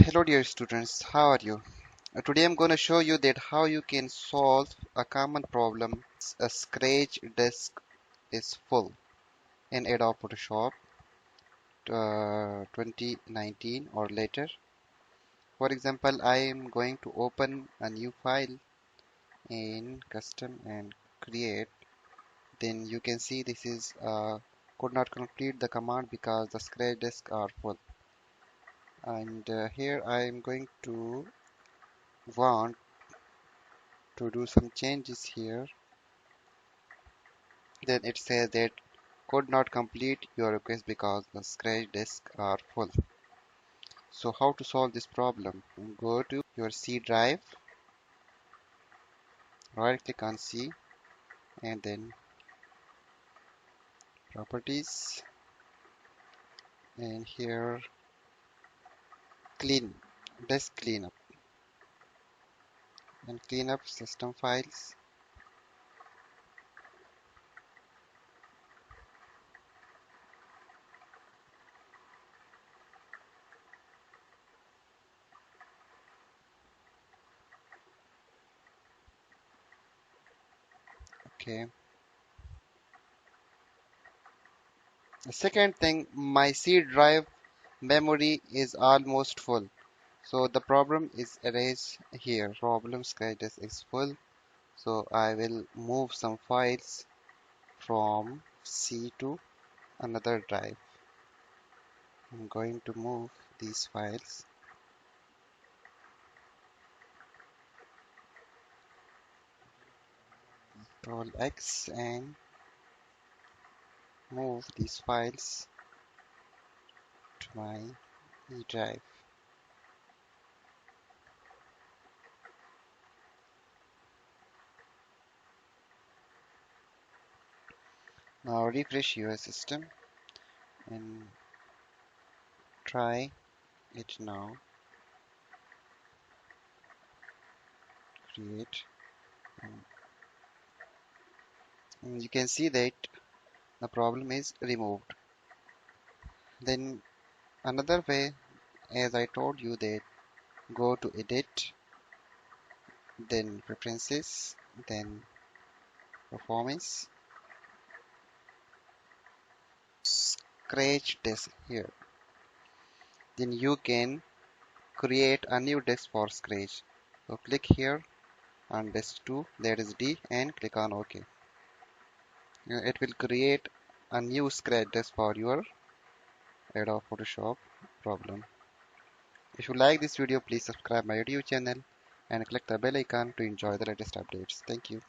Hello dear students, how are you? Today I'm going to show you that how you can solve a common problem. A scratch disk is full in Adobe Photoshop 2019 or later. For example, I am going to open a new file in custom and create. Then you can see this is could not complete the command because the scratch disk are full. And here I am going to want to do some changes here. Then it says that could not complete your request because the scratch disk are full. So how to solve this problem? Go to your C drive, right click on C, and then properties, and here clean, disk cleanup, and clean up system files. Okay. The second thing, my C drive memory is almost full. So the problem is erased here. Problem scratch disk is full. So I will move some files from C to another drive. I'm going to move these files. Control X and move these files to my E drive. Now refresh your system and try it now. Create. And you can see that the problem is removed. Then another way, as I told you, that go to edit, then preferences, then performance, scratch disk here. Then you can create a new disk for scratch. So click here on disk 2, that is D, and click on OK. It will create a new scratch disk for your Adobe Photoshop problem. If you like this video, please subscribe my YouTube channel and click the bell icon to enjoy the latest updates. Thank you.